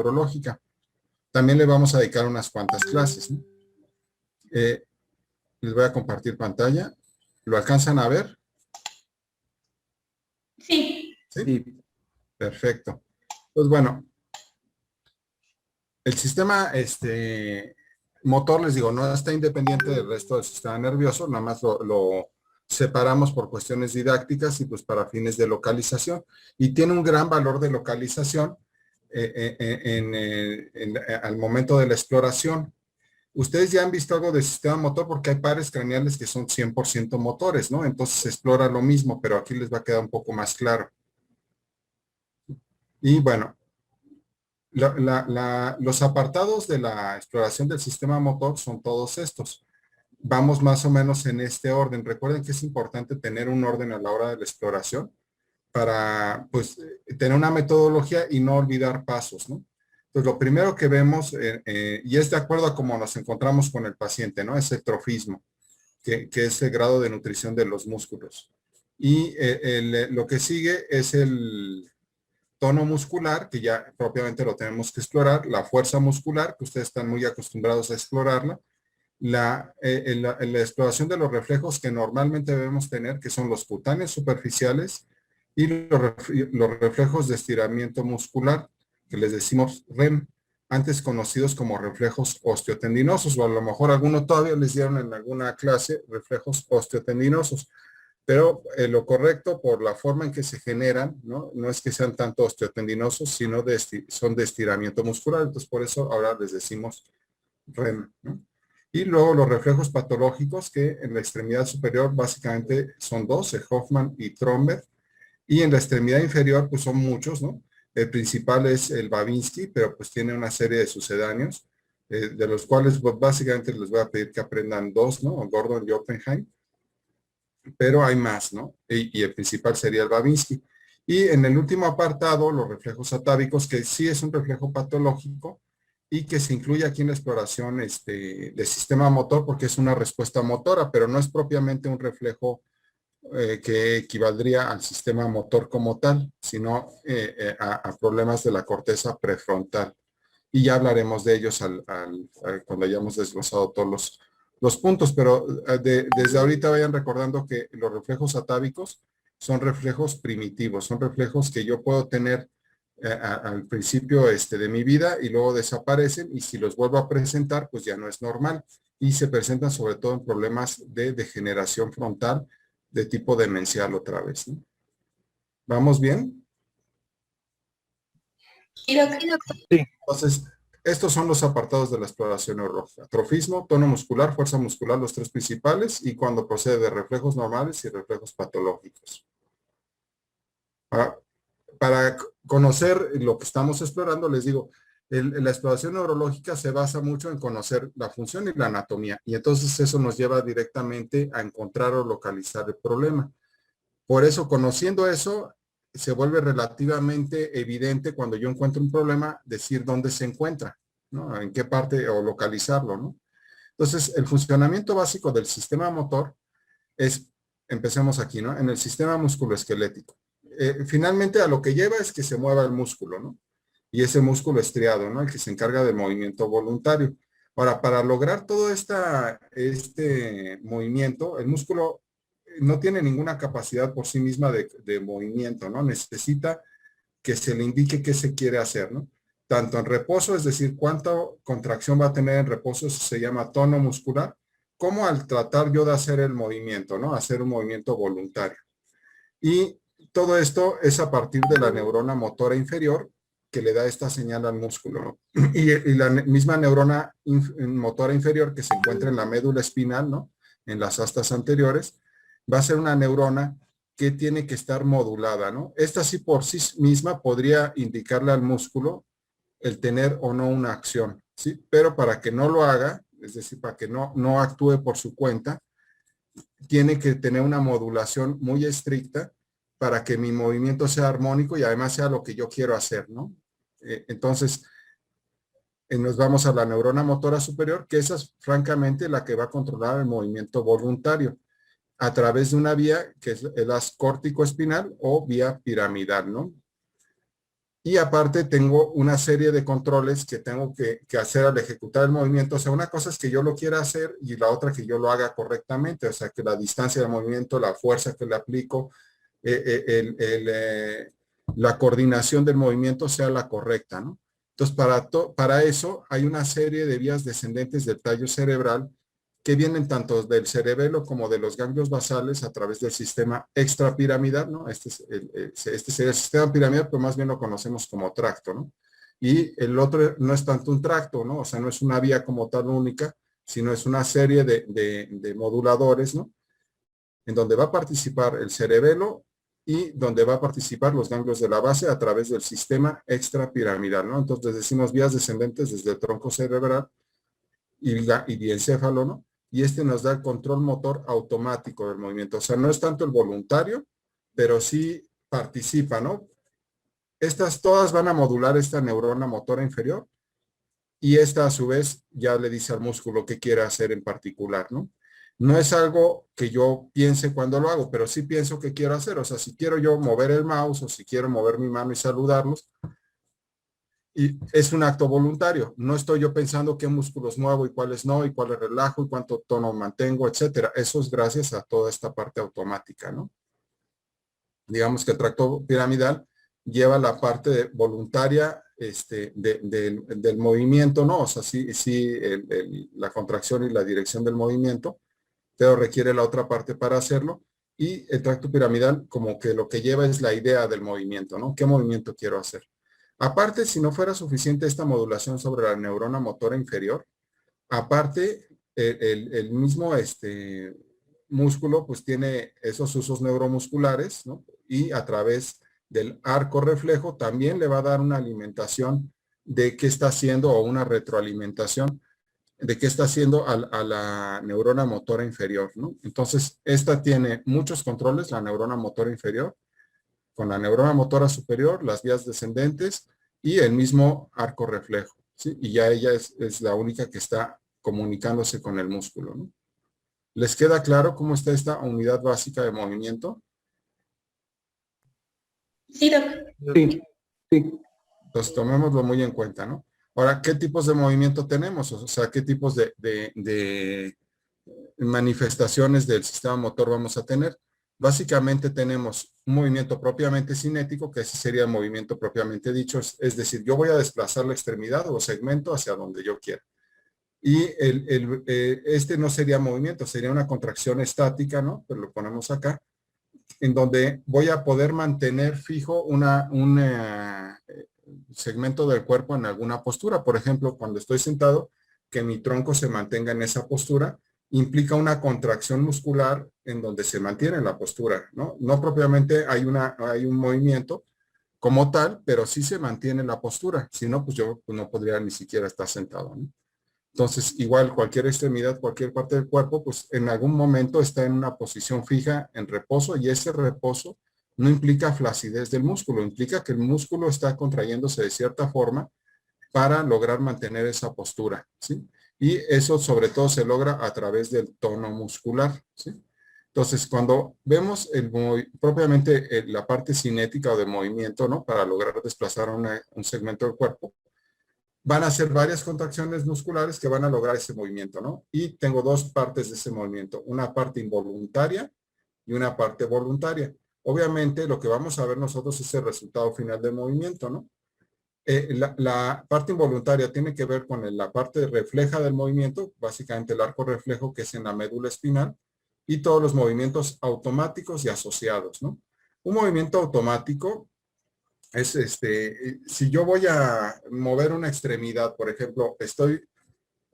neurológica. También le vamos a dedicar unas cuantas clases, ¿no? Les voy a compartir pantalla. ¿Lo alcanzan a ver? Sí. Sí. Perfecto. Pues bueno, el sistema motor, les digo, no está independiente del resto del sistema nervioso, nada más lo separamos por cuestiones didácticas y pues para fines de localización. Y tiene un gran valor de localización al momento de la exploración. Ustedes ya han visto algo del sistema motor porque hay pares craneales que son 100% motores, ¿no? Entonces se explora lo mismo, pero aquí les va a quedar un poco más claro. Y bueno, los apartados de la exploración del sistema motor son todos estos. Vamos más o menos en este orden. Recuerden que es importante tener un orden a la hora de la exploración para, pues, tener una metodología y no olvidar pasos, ¿no? Pues lo primero que vemos, y es de acuerdo a cómo nos encontramos con el paciente, ¿no? Es el trofismo, que es el grado de nutrición de los músculos. Y lo que sigue es el tono muscular, que ya propiamente lo tenemos que explorar, la fuerza muscular, que ustedes están muy acostumbrados a explorarla, la exploración de los reflejos que normalmente debemos tener, que son los cutáneos superficiales y los reflejos de estiramiento muscular, que les decimos REM, antes conocidos como reflejos osteotendinosos, o a lo mejor alguno todavía les dieron en alguna clase reflejos osteotendinosos. Pero lo correcto por la forma en que se generan, ¿no? No es que sean tanto osteotendinosos, sino son de estiramiento muscular. Entonces, por eso ahora les decimos REM, ¿no? Y luego los reflejos patológicos, que en la extremidad superior básicamente son dos, Hoffman y Tromberg. Y en la extremidad inferior, pues son muchos, ¿no? El principal es el Babinski, pero pues tiene una serie de sucedáneos, de los cuales pues, básicamente les voy a pedir que aprendan dos, ¿no? Gordon y Oppenheim. Pero hay más, ¿no? Y el principal sería el Babinski. Y en el último apartado, los reflejos atávicos, que sí es un reflejo patológico y que se incluye aquí en la exploración del sistema motor porque es una respuesta motora, pero no es propiamente un reflejo que equivaldría al sistema motor como tal, sino a problemas de la corteza prefrontal. Y ya hablaremos de ellos cuando hayamos desglosado todos los puntos, pero desde ahorita vayan recordando que los reflejos atávicos son reflejos primitivos, son reflejos que yo puedo tener al principio de mi vida y luego desaparecen y si los vuelvo a presentar, pues ya no es normal y se presentan sobre todo en problemas de degeneración frontal de tipo demencial otra vez, ¿no? ¿Vamos bien? Sí, doctor. Sí. Entonces, estos son los apartados de la exploración neurológica. Trofismo, tono muscular, fuerza muscular, los tres principales, y cuando procede de reflejos normales y reflejos patológicos. Para conocer lo que estamos explorando, les digo, la exploración neurológica se basa mucho en conocer la función y la anatomía, y entonces eso nos lleva directamente a encontrar o localizar el problema. Por eso, conociendo eso, se vuelve relativamente evidente cuando yo encuentro un problema, decir dónde se encuentra, ¿no? En qué parte o localizarlo, ¿no? Entonces, el funcionamiento básico del sistema motor es, empecemos aquí, ¿no? En el sistema musculoesquelético. Finalmente, a lo que lleva es que se mueva el músculo, ¿no? Y ese músculo estriado, ¿no? El que se encarga del movimiento voluntario. Ahora, para lograr todo este movimiento, el músculo no tiene ninguna capacidad por sí misma de movimiento, ¿no? Necesita que se le indique qué se quiere hacer, ¿no? Tanto en reposo, es decir, cuánta contracción va a tener en reposo, eso se llama tono muscular, como al tratar yo de hacer el movimiento, ¿no? Hacer un movimiento voluntario. Y todo esto es a partir de la neurona motora inferior que le da esta señal al músculo, ¿no? Y la misma neurona motora inferior que se encuentra en la médula espinal, ¿no? En las astas anteriores, va a ser una neurona que tiene que estar modulada, ¿no? Esta sí por sí misma podría indicarle al músculo el tener o no una acción, ¿sí? Pero para que no lo haga, es decir, para que no actúe por su cuenta, tiene que tener una modulación muy estricta para que mi movimiento sea armónico y además sea lo que yo quiero hacer, ¿no? Entonces, nos vamos a la neurona motora superior, que esa es francamente la que va a controlar el movimiento voluntario a través de una vía que es el haz córtico espinal o vía piramidal, ¿no? Y aparte tengo una serie de controles que tengo que hacer al ejecutar el movimiento. O sea, una cosa es que yo lo quiera hacer y la otra que yo lo haga correctamente. O sea, que la distancia del movimiento, la fuerza que le aplico, la coordinación del movimiento sea la correcta, ¿no? Entonces, para eso hay una serie de vías descendentes del tallo cerebral que vienen tanto del cerebelo como de los ganglios basales a través del sistema extrapiramidal, ¿no? Este sería el sistema piramidal, pero más bien lo conocemos como tracto, ¿no? Y el otro no es tanto un tracto, ¿no? O sea, no es una vía como tal única, sino es una serie de moduladores, ¿no? En donde va a participar el cerebelo y donde va a participar los ganglios de la base a través del sistema extrapiramidal, ¿no? Entonces decimos vías descendentes desde el tronco cerebral y diencéfalo, ¿no? Y este nos da el control motor automático del movimiento. O sea, no es tanto el voluntario, pero sí participa, ¿no? Estas todas van a modular esta neurona motora inferior y esta a su vez ya le dice al músculo qué quiere hacer en particular, ¿no? No es algo que yo piense cuando lo hago, pero sí pienso que quiero hacer. O sea, si quiero yo mover el mouse o si quiero mover mi mano y saludarlos, y es un acto voluntario. No estoy yo pensando qué músculos muevo y cuáles no, y cuáles relajo y cuánto tono mantengo, etcétera. Eso es gracias a toda esta parte automática, ¿no? Digamos que el tracto piramidal lleva la parte voluntaria del movimiento, ¿no? O sea, sí la contracción y la dirección del movimiento, pero requiere la otra parte para hacerlo. Y el tracto piramidal como que lo que lleva es la idea del movimiento, ¿no? ¿Qué movimiento quiero hacer? Aparte, si no fuera suficiente esta modulación sobre la neurona motora inferior, aparte, el mismo músculo pues tiene esos usos neuromusculares, ¿no? Y a través del arco reflejo también le va a dar una alimentación de qué está haciendo o una retroalimentación de qué está haciendo a la neurona motora inferior, ¿no? Entonces, esta tiene muchos controles, la neurona motora inferior, con la neurona motora superior, las vías descendentes y el mismo arco reflejo, ¿sí? Y ya ella es la única que está comunicándose con el músculo, ¿no? ¿Les queda claro cómo está esta unidad básica de movimiento? Sí, Doc. Sí, sí. Entonces, tomémoslo muy en cuenta, ¿no? Ahora, ¿qué tipos de movimiento tenemos? O sea, ¿qué tipos de manifestaciones del sistema motor vamos a tener? Básicamente tenemos un movimiento propiamente cinético, que ese sería el movimiento propiamente dicho, es decir, yo voy a desplazar la extremidad o segmento hacia donde yo quiera. Y este no sería movimiento, sería una contracción estática, ¿no? Pero lo ponemos acá, en donde voy a poder mantener fijo un segmento del cuerpo en alguna postura. Por ejemplo, cuando estoy sentado, que mi tronco se mantenga en esa postura, implica una contracción muscular en donde se mantiene la postura, ¿no? No propiamente hay un movimiento como tal, pero sí se mantiene la postura. Si no, pues yo pues no podría ni siquiera estar sentado, ¿no? Entonces, igual cualquier extremidad, cualquier parte del cuerpo, pues en algún momento está en una posición fija en reposo y ese reposo no implica flacidez del músculo, implica que el músculo está contrayéndose de cierta forma para lograr mantener esa postura, ¿sí? Y eso sobre todo se logra a través del tono muscular, ¿sí? Entonces, cuando vemos propiamente la parte cinética o de movimiento, ¿no? Para lograr desplazar un segmento del cuerpo, van a ser varias contracciones musculares que van a lograr ese movimiento, ¿no? Y tengo dos partes de ese movimiento, una parte involuntaria y una parte voluntaria. Obviamente lo que vamos a ver nosotros es el resultado final del movimiento, ¿no? La parte involuntaria tiene que ver con la parte refleja del movimiento, básicamente el arco reflejo que es en la médula espinal, y todos los movimientos automáticos y asociados, ¿no? Un movimiento automático es si yo voy a mover una extremidad, por ejemplo, estoy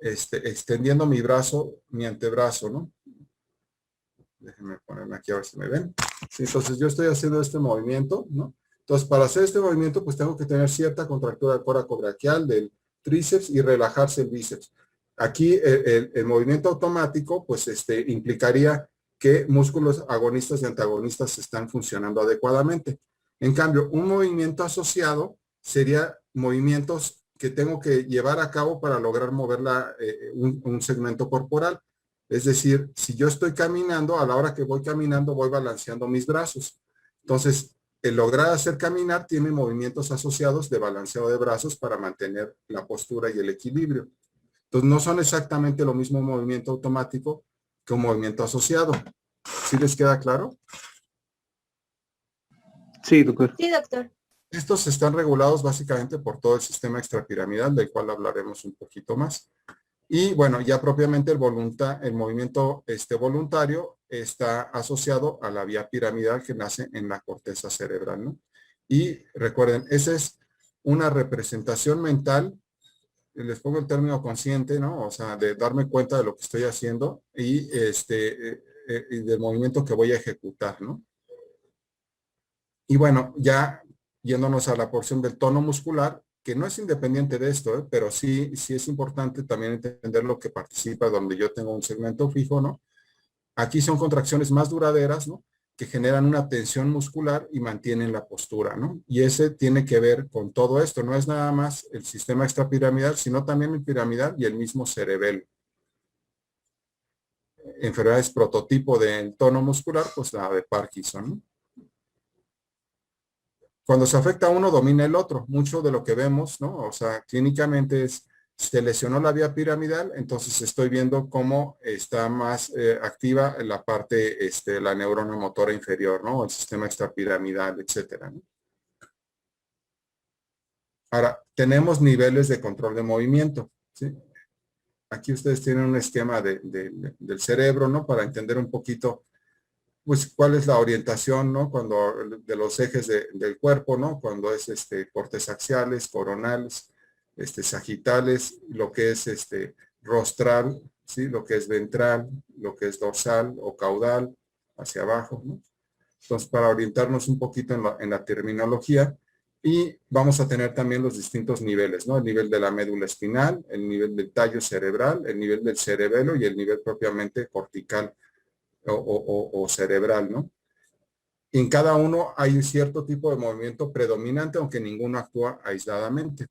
extendiendo mi brazo, mi antebrazo, ¿no? Déjenme ponerme aquí a ver si me ven. Sí, entonces yo estoy haciendo este movimiento, ¿no? Entonces, para hacer este movimiento, pues tengo que tener cierta contractura del coracobraquial, del tríceps y relajarse el bíceps. Aquí el movimiento automático, pues implicaría que músculos agonistas y antagonistas están funcionando adecuadamente. En cambio, un movimiento asociado sería movimientos que tengo que llevar a cabo para lograr mover un segmento corporal. Es decir, si yo estoy caminando, a la hora que voy caminando, voy balanceando mis brazos. Entonces, el lograr hacer caminar tiene movimientos asociados de balanceo de brazos para mantener la postura y el equilibrio. Entonces, no son exactamente lo mismo un movimiento automático que un movimiento asociado. ¿Sí les queda claro? Sí, doctor. Sí, doctor. Estos están regulados básicamente por todo el sistema extrapiramidal, del cual hablaremos un poquito más. Y bueno, ya propiamente el movimiento voluntario está asociado a la vía piramidal que nace en la corteza cerebral, ¿no? Y recuerden, esa es una representación mental, les pongo el término consciente, ¿no? O sea, de darme cuenta de lo que estoy haciendo y del movimiento que voy a ejecutar, ¿no? Y bueno, ya yéndonos a la porción del tono muscular, que no es independiente de esto, pero sí es importante también entender lo que participa donde yo tengo un segmento fijo, ¿no? Aquí son contracciones más duraderas, ¿no? Que generan una tensión muscular y mantienen la postura, ¿no? Y ese tiene que ver con todo esto, no es nada más el sistema extrapiramidal, sino también el piramidal y el mismo cerebelo. Enfermedades prototipo del tono muscular, pues la de Parkinson, ¿no? Cuando se afecta a uno, domina el otro. Mucho de lo que vemos, ¿no? O sea, clínicamente se lesionó la vía piramidal, entonces estoy viendo cómo está más activa la parte, la neurona motora inferior, ¿no? El sistema extrapiramidal, etcétera, ¿no? Ahora, tenemos niveles de control de movimiento, ¿sí? Aquí ustedes tienen un esquema del cerebro, ¿no? Para entender un poquito pues cuál es la orientación, ¿no? Cuando de los ejes del cuerpo, ¿no? Cuando es cortes axiales, coronales, sagitales, lo que es rostral, ¿sí? Lo que es ventral, lo que es dorsal o caudal, hacia abajo, ¿no? Entonces, para orientarnos un poquito en la terminología, y vamos a tener también los distintos niveles, ¿no? El nivel de la médula espinal, el nivel del tallo cerebral, el nivel del cerebelo y el nivel propiamente cortical o cerebral, ¿no? Y en cada uno hay un cierto tipo de movimiento predominante, aunque ninguno actúa aisladamente.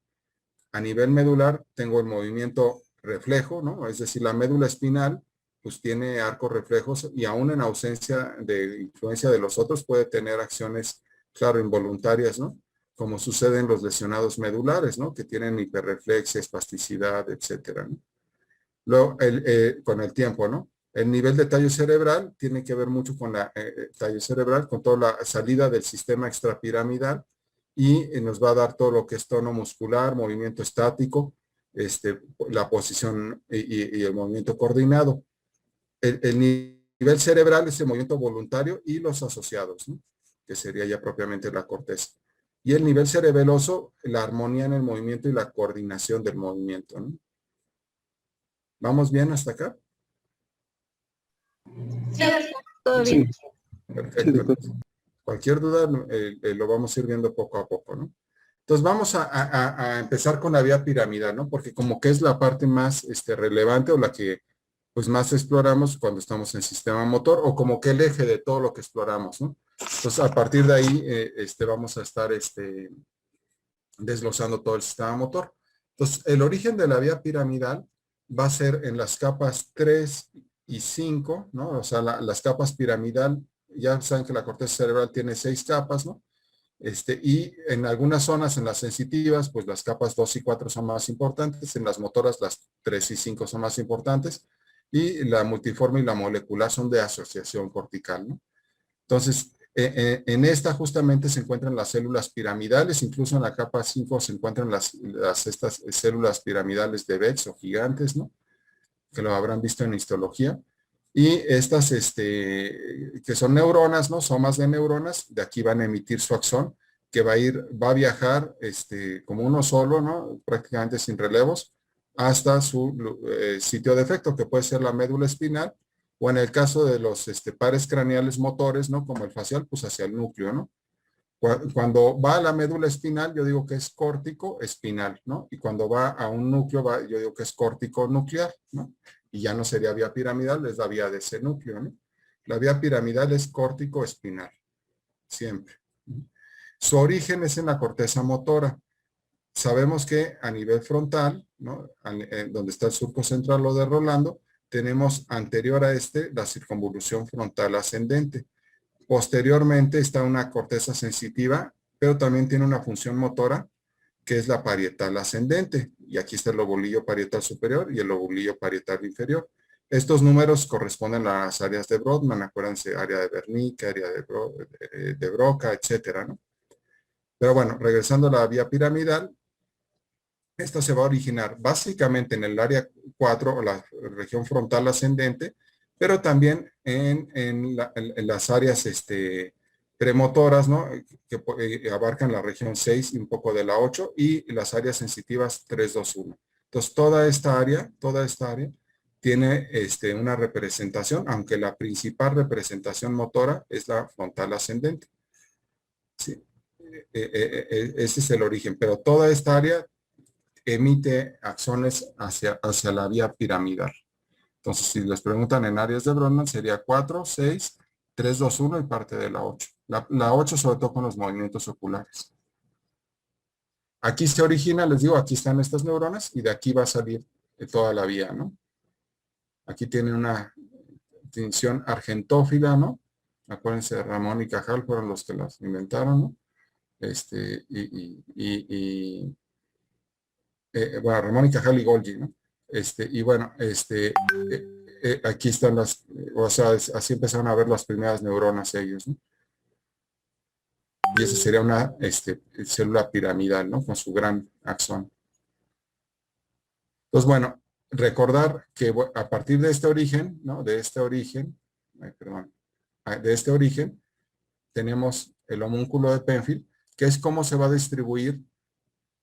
A nivel medular tengo el movimiento reflejo, ¿no? Es decir, la médula espinal pues tiene arcos reflejos y aún en ausencia de influencia de los otros puede tener acciones, claro, involuntarias, ¿no? Como sucede en los lesionados medulares, ¿no? Que tienen hiperreflexia, espasticidad, etcétera, ¿no? Con el tiempo, ¿no? El nivel de tallo cerebral tiene que ver mucho con la tallo cerebral, con toda la salida del sistema extrapiramidal y nos va a dar todo lo que es tono muscular, movimiento estático, la posición y el movimiento coordinado. El nivel cerebral es el movimiento voluntario y los asociados, ¿no? Que sería ya propiamente la corteza. Y el nivel cerebeloso, la armonía en el movimiento y la coordinación del movimiento, ¿no? ¿Vamos bien hasta acá? Sí, doctor, todo bien. Sí, Perfecto. doctor. Cualquier duda lo vamos a ir viendo poco a poco, ¿no? Entonces vamos a empezar con la vía piramidal, ¿no? Porque como que es la parte más relevante o la que pues más exploramos cuando estamos en sistema motor o como que el eje de todo lo que exploramos, ¿no? Entonces a partir de ahí vamos a estar desglosando todo el sistema motor. Entonces el origen de la vía piramidal va a ser en las capas 3 y 5, ¿no? O sea, las capas piramidal, ya saben que la corteza cerebral tiene 6 capas, ¿no? Y en algunas zonas, en las sensitivas, pues las capas 2 y 4 son más importantes, en las motoras las 3 y 5 son más importantes, y la multiforme y la molecular son de asociación cortical, ¿no? Entonces, en esta justamente se encuentran las células piramidales, incluso en la capa 5 se encuentran estas células piramidales de Betz o gigantes, ¿no? Que lo habrán visto en histología. Y estas, que son neuronas, ¿no? Somas de neuronas, de aquí van a emitir su axón, que va a viajar, como uno solo, ¿no? Prácticamente sin relevos, hasta su sitio de efecto, que puede ser la médula espinal, o en el caso de los pares craneales motores, ¿no? Como el facial, pues hacia el núcleo, ¿no? Cuando va a la médula espinal, yo digo que es córtico espinal, ¿no? Y cuando va a un núcleo, yo digo que es córtico nuclear, ¿no? Y ya no sería vía piramidal, es la vía de ese núcleo, ¿no? La vía piramidal es córtico espinal, siempre. Su origen es en la corteza motora. Sabemos que a nivel frontal, ¿no? Donde está el surco central o de Rolando, tenemos anterior a la circunvolución frontal ascendente. Posteriormente está una corteza sensitiva, pero también tiene una función motora, que es la parietal ascendente. Y aquí está el lobulillo parietal superior y el lobulillo parietal inferior. Estos números corresponden a las áreas de Brodmann, acuérdense, área de Wernicke, área de Broca, etcétera, ¿no? Pero bueno, regresando a la vía piramidal, esta se va a originar básicamente en el área 4 o la región frontal ascendente, pero también en las áreas premotoras, ¿no? Que abarcan la región 6 y un poco de la 8 y las áreas sensitivas 3, 2, 1. Entonces, toda esta área tiene una representación, aunque la principal representación motora es la frontal ascendente. Sí. Ese es el origen, pero toda esta área emite axones hacia la vía piramidal. Entonces, si les preguntan en áreas de Brodmann, sería 4, 6, 3, 2, 1 y parte de la 8. La 8 sobre todo con los movimientos oculares. Aquí se origina, les digo, aquí están estas neuronas y de aquí va a salir toda la vía, ¿no? Aquí tienen una distinción argentófila, ¿no? Acuérdense, Ramón y Cajal fueron los que las inventaron, ¿no? Bueno, Ramón y Cajal y Golgi, ¿no? Y bueno, aquí están o sea, así empezaron a ver las primeras neuronas ellos, ¿no? Y esa sería una célula piramidal, ¿no? Con su gran axón. Entonces, bueno, recordar que a partir de este origen, ¿no? De este origen, tenemos el homúnculo de Penfield, que es cómo se va a distribuir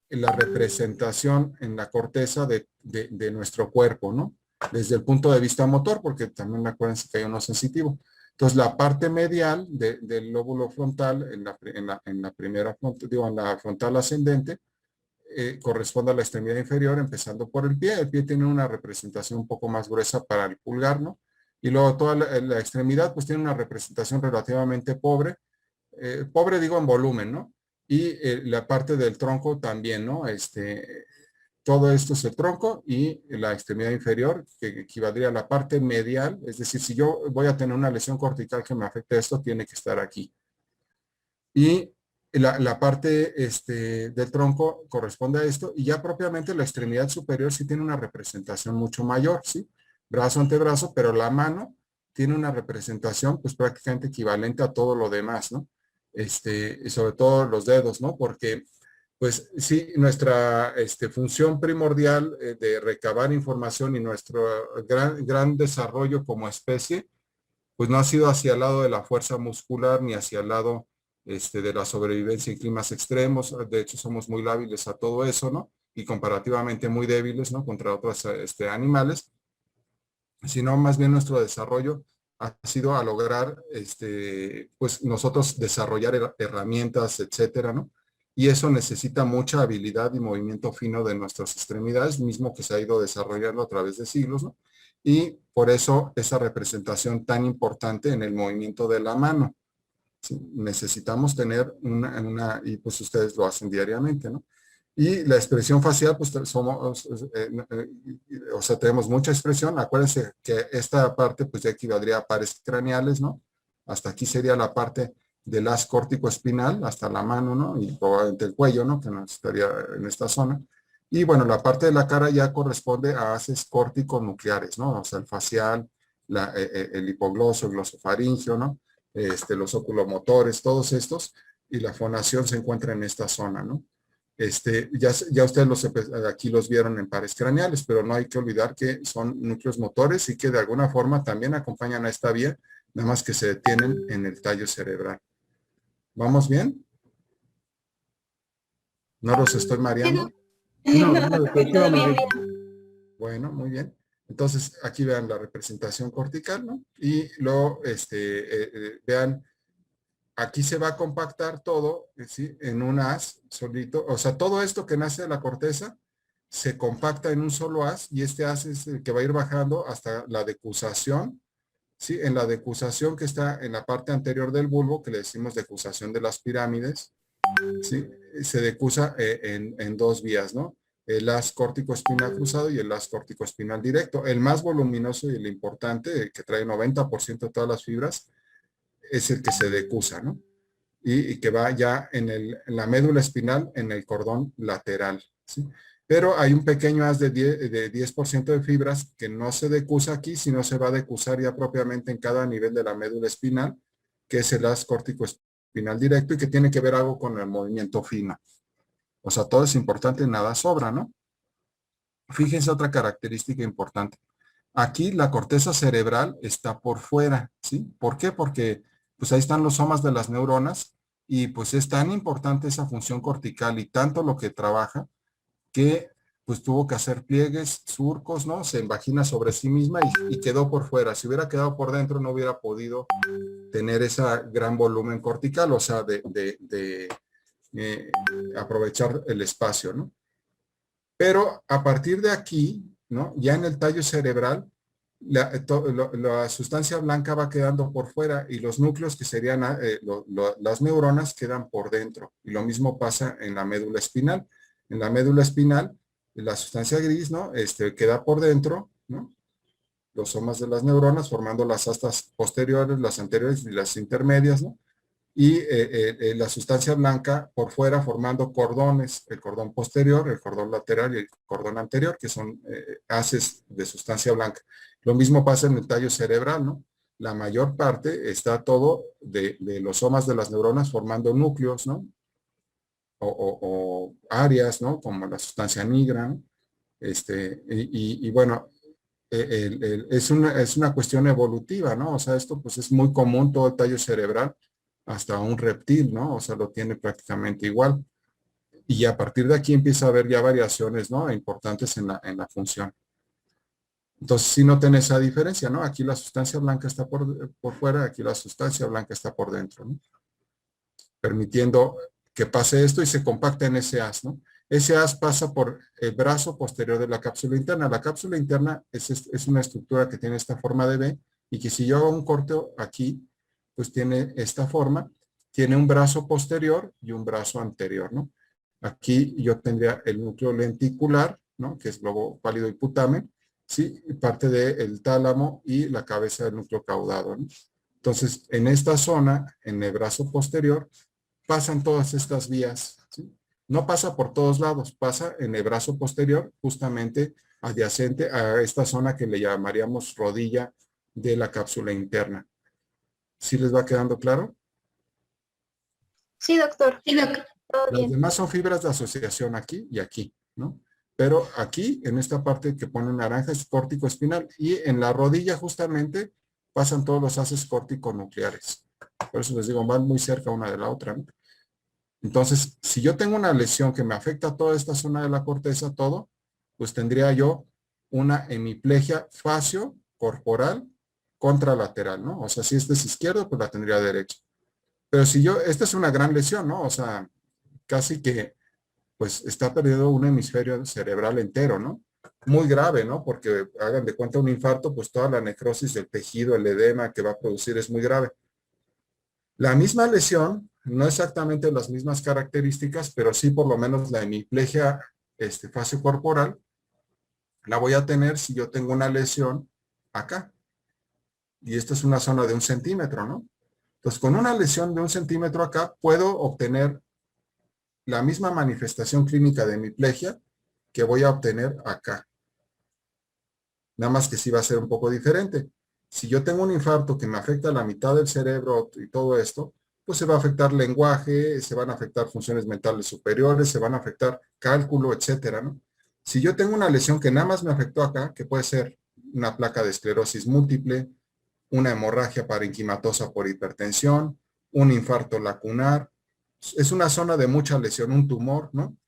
la representación en la corteza de nuestro cuerpo, ¿no? Desde el punto de vista motor, porque también acuérdense que hay uno sensitivo. Entonces, la parte medial del lóbulo frontal, en la primera, digo, en la frontal ascendente, corresponde a la extremidad inferior, empezando por el pie. El pie tiene una representación un poco más gruesa para el pulgar, ¿no? Y luego toda la extremidad, pues tiene una representación relativamente pobre. Pobre digo en volumen, ¿no? Y la parte del tronco también, ¿no? Todo esto es el tronco y la extremidad inferior, que equivaldría a la parte medial, es decir, si yo voy a tener una lesión cortical que me afecte esto, tiene que estar aquí. Y la parte del tronco corresponde a esto, y ya propiamente la extremidad superior sí tiene una representación mucho mayor, ¿sí? Brazo, antebrazo, pero la mano tiene una representación pues prácticamente equivalente a todo lo demás, ¿no? Y sobre todo los dedos, ¿no? Porque pues sí, nuestra función primordial de recabar información y nuestro gran desarrollo como especie, pues no ha sido hacia el lado de la fuerza muscular ni hacia el lado de la sobrevivencia en climas extremos. De hecho, somos muy lábiles a todo eso, ¿no? Y comparativamente muy débiles, ¿no? Contra otros animales, sino más bien nuestro desarrollo ha sido a lograr, pues nosotros desarrollar herramientas, etcétera, ¿no? Y eso necesita mucha habilidad y movimiento fino de nuestras extremidades, mismo que se ha ido desarrollando a través de siglos, ¿no? Y por eso esa representación tan importante en el movimiento de la mano. ¿Sí? Necesitamos tener y pues ustedes lo hacen diariamente, ¿no? Y la expresión facial, pues somos, o sea, tenemos mucha expresión. Acuérdense que esta parte, pues ya equivaldría a pares craneales, ¿no? Hasta aquí sería la parte del haz córtico-espinal, hasta la mano, ¿no? Y probablemente el cuello, ¿no? Que no estaría en esta zona. Y bueno, la parte de la cara ya corresponde a haces córtico-nucleares, ¿no? O sea, el facial, el hipogloso, el glosofaringio, ¿no? Los oculomotores, todos estos, y la fonación se encuentra en esta zona, ¿no? Ya ustedes aquí los vieron en pares craneales, pero no hay que olvidar que son núcleos motores y que de alguna forma también acompañan a esta vía, nada más que se detienen en el tallo cerebral. ¿Vamos bien? ¿No los estoy mareando? No, definitivamente. Bueno, muy bien. Entonces, aquí vean la representación cortical, ¿no? Y luego, vean, aquí se va a compactar todo, ¿sí? En un haz solito. O sea, todo esto que nace de la corteza se compacta en un solo haz, y este haz es el que va a ir bajando hasta la decusación, ¿sí? En la decusación que está en la parte anterior del bulbo, que le decimos decusación de las pirámides, ¿sí? Se decusa en dos vías, ¿no? El haz córtico-espinal cruzado y el haz córtico-espinal directo. El más voluminoso y el importante, que trae 90% de todas las fibras, es el que se decusa, ¿no? Y que va ya en la médula espinal, en el cordón lateral, ¿sí? Pero hay un pequeño haz de 10% de fibras que no se decusa aquí, sino se va a decusar ya propiamente en cada nivel de la médula espinal, que es el haz córtico-espinal directo y que tiene que ver algo con el movimiento fino. O sea, todo es importante, nada sobra, ¿no? Fíjense otra característica importante. Aquí la corteza cerebral está por fuera, ¿sí? ¿Por qué? Porque pues ahí están los somas de las neuronas y pues es tan importante esa función cortical y tanto lo que trabaja que pues tuvo que hacer pliegues, surcos, ¿no? Se invagina sobre sí misma y quedó por fuera. Si hubiera quedado por dentro no hubiera podido tener ese gran volumen cortical, o sea, eh, aprovechar el espacio, ¿no? Pero a partir de aquí, ¿no? Ya en el tallo cerebral, la sustancia blanca va quedando por fuera y los núcleos que serían las neuronas quedan por dentro. Y lo mismo pasa en la médula espinal. En la médula espinal, la sustancia gris, ¿no? Queda por dentro, ¿no? Los somas de las neuronas formando las astas posteriores, las anteriores y las intermedias, ¿no? Y la sustancia blanca por fuera formando cordones, el cordón posterior, el cordón lateral y el cordón anterior, que son haces de sustancia blanca. Lo mismo pasa en el tallo cerebral, ¿no? La mayor parte está todo de los somas de las neuronas formando núcleos, ¿no? O áreas, ¿no? Como la sustancia nigra, ¿no? Y bueno, es una cuestión evolutiva, ¿no? O sea, esto pues es muy común, todo el tallo cerebral, hasta un reptil, ¿no? O sea, lo tiene prácticamente igual. Y a partir de aquí empieza a haber ya variaciones, ¿no? Importantes en la función. Entonces, si noten esa diferencia, ¿no? Aquí la sustancia blanca está por fuera, aquí la sustancia blanca está por dentro, ¿no? Permitiendo que pase esto y se compacta en ese haz, ¿no? Ese haz pasa por el brazo posterior de la cápsula interna. La cápsula interna es una estructura que tiene esta forma de V y que si yo hago un corte aquí, pues tiene esta forma, tiene un brazo posterior y un brazo anterior, ¿no? Aquí yo tendría el núcleo lenticular, ¿no? Que es globo pálido y putamen, ¿sí? Parte del tálamo y la cabeza del núcleo caudado, ¿no? Entonces, en esta zona, en el brazo posterior, pasan todas estas vías, ¿sí? No pasa por todos lados, pasa en el brazo posterior, justamente adyacente a esta zona que le llamaríamos rodilla de la cápsula interna. ¿Sí les va quedando claro? Sí, doctor. Sí, doctor. Todo Las bien. demás son fibras de asociación aquí y aquí, ¿no? Pero aquí, en esta parte que pone naranja, es córtico espinal y en la rodilla justamente pasan todos los haces córtico-nucleares. Por eso les digo, van muy cerca una de la otra, ¿no? Entonces, si yo tengo una lesión que me afecta a toda esta zona de la corteza, todo, pues tendría yo una hemiplegia facio-corporal contralateral, ¿no? O sea, si este es izquierdo, pues la tendría derecha. Pero si esta es una gran lesión, ¿no? O sea, casi que, pues está perdiendo un hemisferio cerebral entero, ¿no? Muy grave, ¿no? Porque hagan de cuenta un infarto, pues toda la necrosis del tejido, el edema que va a producir es muy grave. La misma lesión, no exactamente las mismas características, pero sí por lo menos la hemiplegia facio-corporal, la voy a tener si yo tengo una lesión acá. Y esta es una zona de 1 centímetro, ¿no? Entonces, con una lesión de 1 centímetro acá, puedo obtener la misma manifestación clínica de hemiplegia que voy a obtener acá. Nada más que sí va a ser un poco diferente. Si yo tengo un infarto que me afecta la mitad del cerebro y todo esto, pues se va a afectar lenguaje, se van a afectar funciones mentales superiores, se van a afectar cálculo, etcétera, ¿no? Si yo tengo una lesión que nada más me afectó acá, que puede ser una placa de esclerosis múltiple, una hemorragia parenquimatosa por hipertensión, un infarto lacunar, es una zona de mucha lesión, un tumor, ¿no?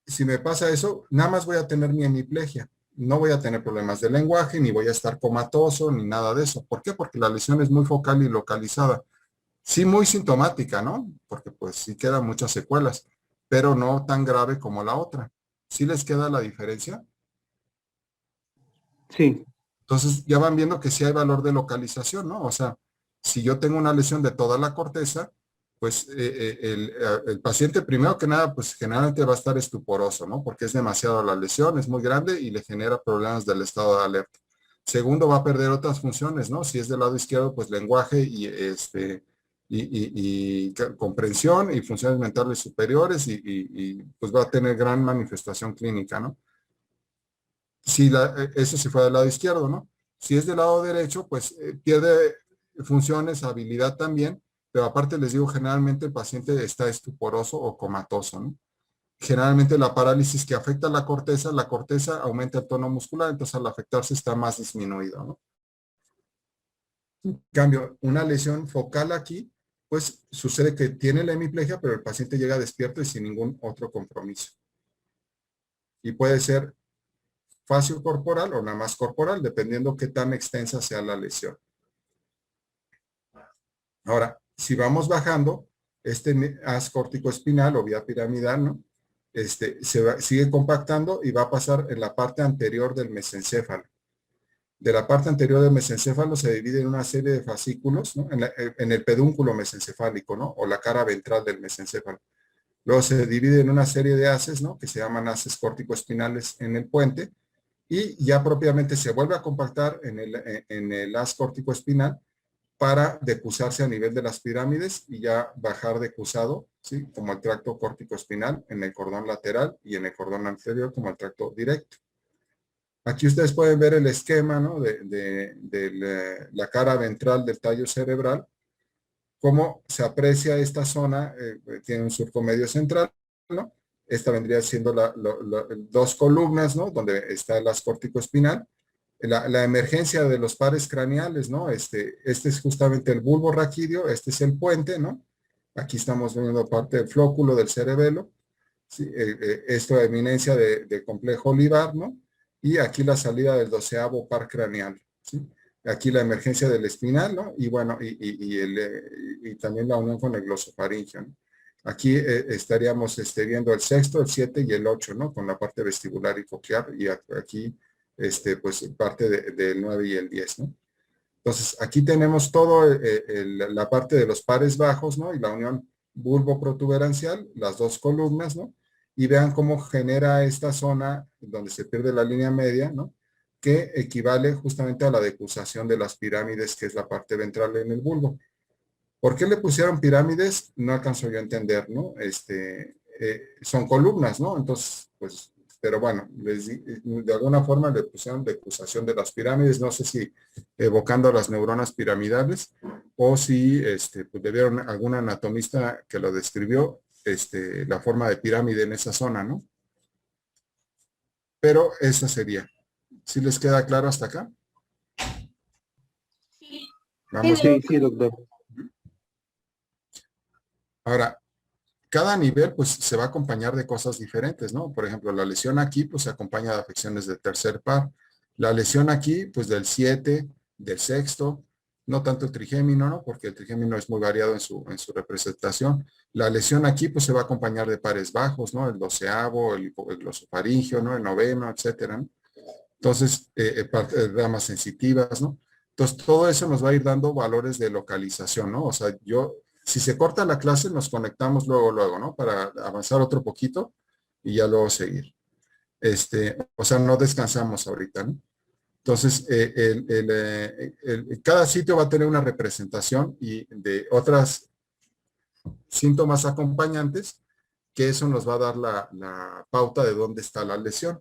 Si me pasa eso, nada más voy a tener mi hemiplegia. No voy a tener problemas de lenguaje, ni voy a estar comatoso, ni nada de eso. ¿Por qué? Porque la lesión es muy focal y localizada. Sí, muy sintomática, ¿no? Porque pues sí quedan muchas secuelas, pero no tan grave como la otra. ¿Sí les queda la diferencia? Sí, Entonces ya van viendo que sí hay valor de localización, ¿no? O sea, si yo tengo una lesión de toda la corteza, pues el paciente primero que nada, pues generalmente va a estar estuporoso, ¿no? Porque es demasiado la lesión, es muy grande y le genera problemas del estado de alerta. Segundo, va a perder otras funciones, ¿no? Si es del lado izquierdo, pues lenguaje y comprensión y funciones mentales superiores pues va a tener gran manifestación clínica, ¿no? Si eso si fue del lado izquierdo, ¿no? Si es del lado derecho, pues pierde funciones, habilidad también, pero aparte les digo, generalmente el paciente está estuporoso o comatoso, ¿no? Generalmente la parálisis que afecta a la corteza aumenta el tono muscular, entonces al afectarse está más disminuido, ¿no? En cambio, una lesión focal aquí, pues sucede que tiene la hemiplegia, pero el paciente llega despierto y sin ningún otro compromiso. Y puede ser facio corporal o nada más corporal, dependiendo qué tan extensa sea la lesión. Ahora, si vamos bajando, este haz córtico-espinal o vía piramidal, ¿no? Sigue compactando y va a pasar en la parte anterior del mesencéfalo. De la parte anterior del mesencéfalo se divide en una serie de fascículos, ¿no? En el pedúnculo mesencefálico, ¿no? O la cara ventral del mesencéfalo. Luego se divide en una serie de haces, ¿no? Que se llaman haces córtico-espinales en el puente, y ya propiamente se vuelve a compactar en el haz córtico-espinal para decusarse a nivel de las pirámides y ya bajar decusado, ¿sí? Como el tracto córtico-espinal en el cordón lateral y en el cordón anterior como el tracto directo. Aquí ustedes pueden ver el esquema, ¿no? de la cara ventral del tallo cerebral, cómo se aprecia esta zona, tiene un surco medio central, ¿no? Esta vendría siendo dos columnas, ¿no? Donde está el haz córtico-espinal. La emergencia de los pares craneales, ¿no? Este es justamente el bulbo raquídeo, este es el puente, ¿no? Aquí estamos viendo parte del flóculo del cerebelo, ¿sí? Esto de eminencia de complejo olivar, ¿no? Y aquí la salida del 12º par craneal, ¿sí? Aquí la emergencia del espinal, ¿no? Y bueno, y también la unión con el glosofaringeo, ¿no? Aquí estaríamos viendo el 6º, el 7 y el 8, ¿no? Con la parte vestibular y coclear, y aquí, pues parte del 9 y el 10, ¿no? Entonces, aquí tenemos todo la parte de los pares bajos, ¿no? Y la unión bulbo-protuberancial, las dos columnas, ¿no? Y vean cómo genera esta zona donde se pierde la línea media, ¿no? Que equivale justamente a la decusación de las pirámides, que es la parte ventral en el bulbo. ¿Por qué le pusieron pirámides? No alcanzo yo a entender, ¿no? Son columnas, ¿no? Entonces, pues, pero bueno, de alguna forma le pusieron decusación de las pirámides, no sé si evocando a las neuronas piramidales o si pues debieron algún anatomista que lo describió, la forma de pirámide en esa zona, ¿no? Pero esa sería. ¿Sí les queda claro hasta acá? Vamos. Sí, sí, doctor. Ahora, cada nivel pues se va a acompañar de cosas diferentes, ¿no? Por ejemplo, la lesión aquí pues se acompaña de afecciones de tercer par. La lesión aquí pues del 7, del sexto, no tanto el trigémino, ¿no? Porque el trigémino es muy variado en su representación. La lesión aquí pues se va a acompañar de pares bajos, ¿no? El 12º, el glosofaringeo, ¿no? El 9º, etcétera, ¿no? Entonces, ramas sensitivas, ¿no? Entonces, todo eso nos va a ir dando valores de localización, ¿no? O sea, si se corta la clase, nos conectamos luego, ¿no? Para avanzar otro poquito y ya luego seguir. O sea, no descansamos ahorita, ¿no? Entonces, cada sitio va a tener una representación y de otras síntomas acompañantes, que eso nos va a dar la pauta de dónde está la lesión.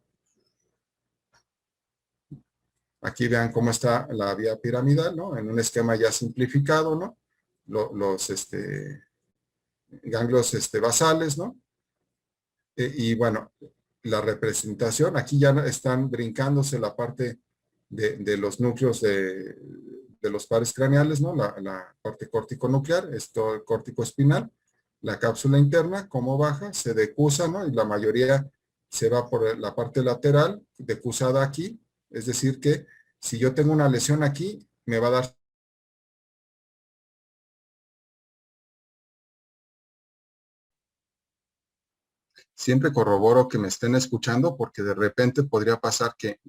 Aquí vean cómo está la vía piramidal, ¿no? En un esquema ya simplificado, ¿no? Los ganglios basales, ¿no? Y bueno, la representación, aquí ya están brincándose la parte de los núcleos de los pares craneales, ¿no? La parte córtico-nuclear, esto el córtico espinal, la cápsula interna, cómo baja, se decusa, ¿no? Y la mayoría se va por la parte lateral, decusada aquí, es decir que si yo tengo una lesión aquí, me va a dar. Siempre corroboro que me estén escuchando porque de repente podría pasar que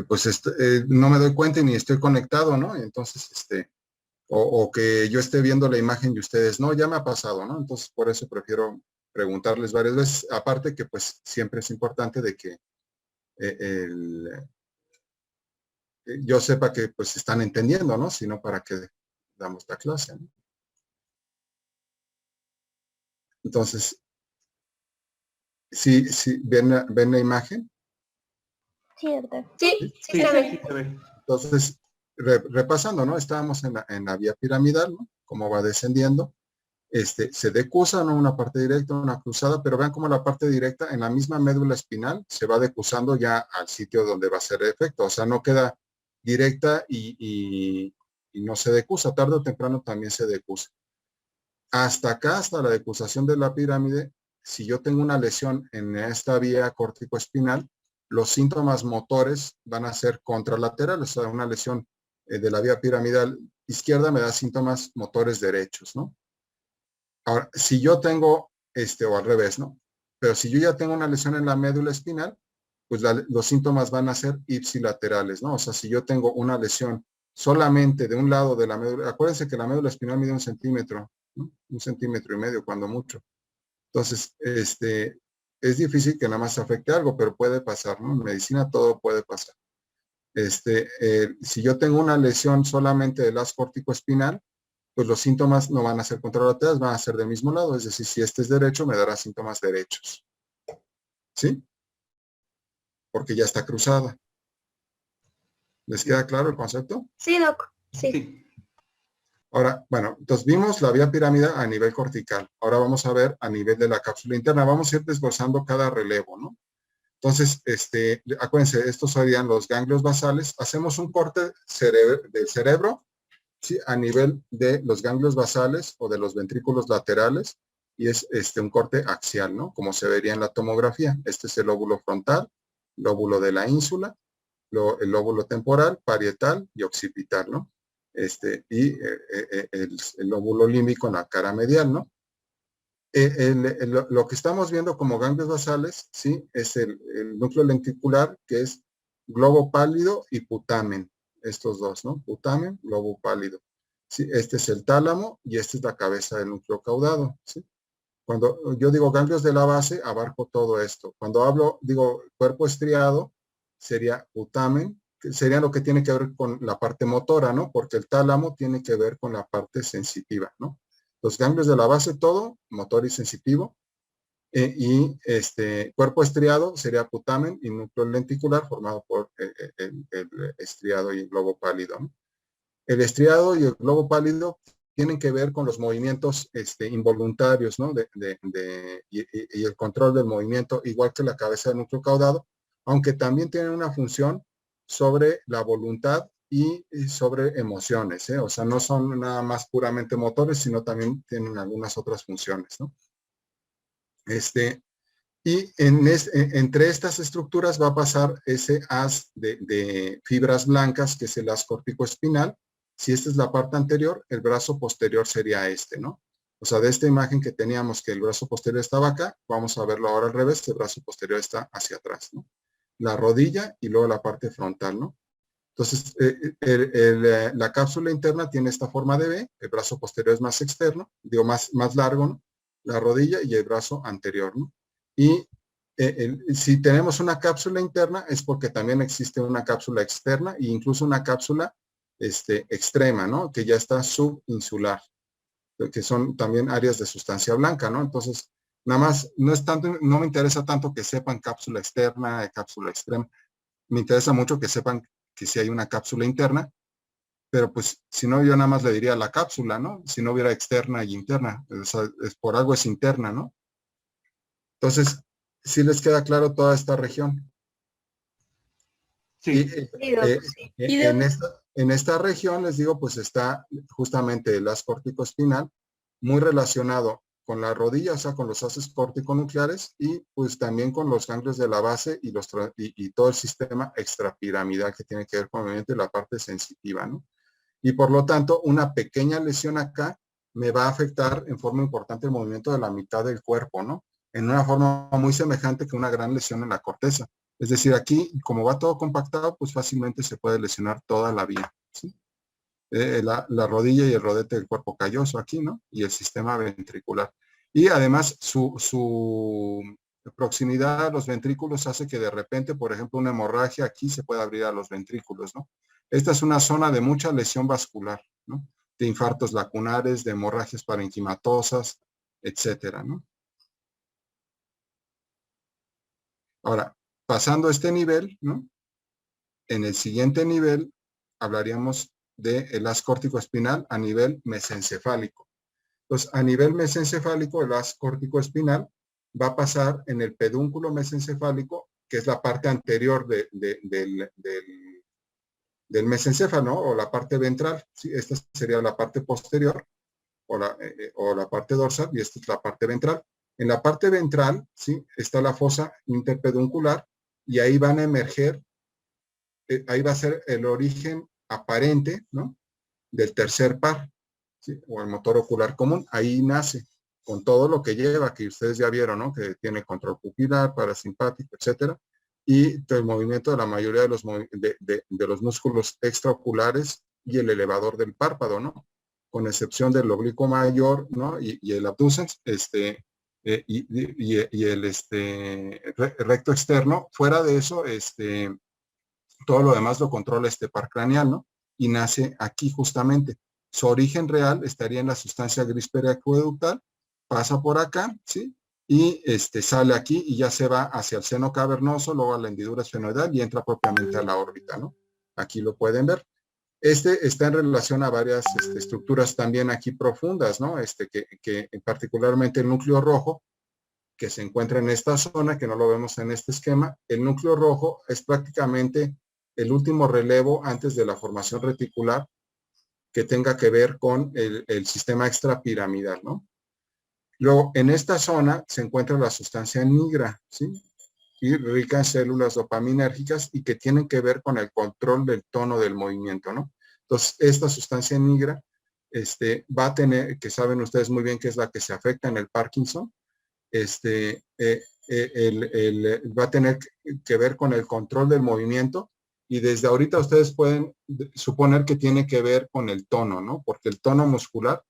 pues no me doy cuenta y ni estoy conectado, ¿no? Entonces, o que yo esté viendo la imagen y ustedes, no, ya me ha pasado, ¿no? Entonces, por eso prefiero preguntarles varias veces. Aparte que pues siempre es importante de que yo sepa que pues están entendiendo, ¿no? Sino para que damos la clase, ¿no? Entonces, sí, ¿ven la imagen? Sí, doctor. Sí, Sí, sí se ve. sí se ve. Entonces, repasando, ¿no? Estábamos en la vía piramidal, ¿no? Cómo va descendiendo. Se decusa, ¿no? Una parte directa, una cruzada, pero vean cómo la parte directa en la misma médula espinal se va decusando ya al sitio donde va a ser efecto. O sea, no queda directa y no se decusa. Tarde o temprano también se decusa. Hasta acá, hasta la decusación de la pirámide, si yo tengo una lesión en esta vía córtico-espinal, los síntomas motores van a ser contralaterales. O sea, una lesión de la vía piramidal izquierda me da síntomas motores derechos, ¿no? Ahora, si yo tengo, o al revés, ¿no? Pero si yo ya tengo una lesión en la médula espinal, pues los síntomas van a ser ipsilaterales, ¿no? O sea, si yo tengo una lesión solamente de un lado de la médula, acuérdense que la médula espinal mide 1 centímetro, ¿no? 1,5 centímetros cuando mucho. Entonces, es difícil que nada más afecte algo, pero puede pasar, ¿no? En medicina todo puede pasar. Si yo tengo una lesión solamente del haz córtico-espinal, pues los síntomas no van a ser contralaterales, van a ser del mismo lado. Es decir, si este es derecho, me dará síntomas derechos. ¿Sí? Porque ya está cruzada. ¿Les queda claro el concepto? Sí, doc. Sí. Sí. Ahora, bueno, entonces vimos la vía pirámide a nivel cortical. Ahora vamos a ver a nivel de la cápsula interna. Vamos a ir desglosando cada relevo, ¿no? Entonces, acuérdense, estos serían los ganglios basales. Hacemos un corte del cerebro, ¿sí? A nivel de los ganglios basales o de los ventrículos laterales, y es un corte axial, ¿no? Como se vería en la tomografía. Este es el lóbulo frontal, lóbulo de la ínsula, el lóbulo temporal, parietal y occipital, ¿no? El lóbulo límbico en la cara medial, ¿no? Lo que estamos viendo como ganglios basales, ¿sí? Es el núcleo lenticular, que es globo pálido y putamen. Estos dos, ¿no? Putamen, globo pálido. ¿Sí? Este es el tálamo y esta es la cabeza del núcleo caudado, ¿sí? Cuando yo digo ganglios de la base, abarco todo esto. Cuando digo cuerpo estriado, sería putamen, que sería lo que tiene que ver con la parte motora, ¿no? Porque el tálamo tiene que ver con la parte sensitiva, ¿no? Los ganglios de la base, todo, motor y sensitivo. Cuerpo estriado sería putamen y núcleo lenticular formado por el estriado y el globo pálido, ¿no? El estriado y el globo pálido tienen que ver con los movimientos involuntarios, ¿no? Y el control del movimiento, igual que la cabeza del núcleo caudado, aunque también tienen una función sobre la voluntad y sobre emociones, ¿eh? O sea, no son nada más puramente motores, sino también tienen algunas otras funciones, ¿no? Y entre estas estructuras va a pasar ese haz de fibras blancas, que es el haz córtico-espinal. Si esta es la parte anterior, el brazo posterior sería ¿no? O sea, de esta imagen que teníamos que el brazo posterior estaba acá, vamos a verlo ahora al revés, el brazo posterior está hacia atrás, ¿no? La rodilla y luego la parte frontal, ¿no? Entonces, la cápsula interna tiene esta forma de V, el brazo posterior es más externo, digo más largo, ¿no? La rodilla y el brazo anterior, ¿no? Y si tenemos una cápsula interna es porque también existe una cápsula externa e incluso una cápsula extrema, ¿no? Que ya está subinsular, que son también áreas de sustancia blanca, ¿no? Entonces, nada más, no me interesa tanto que sepan cápsula externa, cápsula extrema. Me interesa mucho que sepan que sí hay una cápsula interna, pero pues si no, yo nada más le diría la cápsula, ¿no? Si no hubiera externa y interna, o sea, por algo es interna, ¿no? Entonces, sí les queda claro toda esta región. Sí. Sí. En esta región, les digo, pues está justamente el haz córtico-espinal, muy relacionado con la rodilla, o sea, con los haces córtico-nucleares y pues también con los ganglios de la base y todo el sistema extrapiramidal que tiene que ver con obviamente la parte sensitiva, ¿no? Y por lo tanto, una pequeña lesión acá me va a afectar en forma importante el movimiento de la mitad del cuerpo, ¿no? En una forma muy semejante que una gran lesión en la corteza. Es decir, aquí, como va todo compactado, pues fácilmente se puede lesionar toda la vía, ¿sí? La rodilla y el rodete del cuerpo calloso aquí, ¿no? Y el sistema ventricular. Y además, proximidad a los ventrículos hace que de repente, por ejemplo, una hemorragia aquí se pueda abrir a los ventrículos, ¿no? Esta es una zona de mucha lesión vascular, ¿no? De infartos lacunares, de hemorragias parenquimatosas, etcétera, ¿no? Ahora, pasando a este nivel, ¿no? En el siguiente nivel hablaríamos del haz córtico espinal a nivel mesencefálico. Entonces, a nivel mesencefálico, el haz córtico espinal va a pasar en el pedúnculo mesencefálico, que es la parte anterior del mesencéfalo, ¿no? O la parte ventral. ¿Sí? Esta sería la parte posterior o la parte dorsal, y esta es la parte ventral. En la parte ventral, ¿sí? Está la fosa interpeduncular, y ahí van a emerger, ahí va a ser el origen aparente, ¿no? Del tercer par, ¿sí? O el motor ocular común. Ahí nace, con todo lo que lleva, que ustedes ya vieron, ¿no? Que tiene control pupilar, parasimpático, etcétera, y el movimiento de la mayoría de los músculos extraoculares y el elevador del párpado, ¿no? Con excepción del oblicuo mayor, ¿no? Y el abducens, y el recto externo. Fuera de eso, todo lo demás lo controla este par craneal, ¿no? Y nace aquí justamente. Su origen real estaría en la sustancia gris periacueductal, pasa por acá, ¿sí? Y sale aquí y ya se va hacia el seno cavernoso, luego a la hendidura esfenoidal y entra propiamente a la órbita, ¿no? Aquí lo pueden ver. Está en relación a varias estructuras también aquí profundas, ¿no? Que particularmente el núcleo rojo, que se encuentra en esta zona, que no lo vemos en este esquema. El núcleo rojo es prácticamente el último relevo antes de la formación reticular que tenga que ver con el sistema extrapiramidal, ¿no? Luego, en esta zona se encuentra la sustancia nigra, ¿sí? Y rica en células dopaminérgicas y que tienen que ver con el control del tono del movimiento, ¿no? Entonces, esta sustancia nigra va a tener, que saben ustedes muy bien que es la que se afecta en el Parkinson, va a tener que ver con el control del movimiento, y desde ahorita ustedes pueden suponer que tiene que ver con el tono, ¿no? Porque el tono muscular,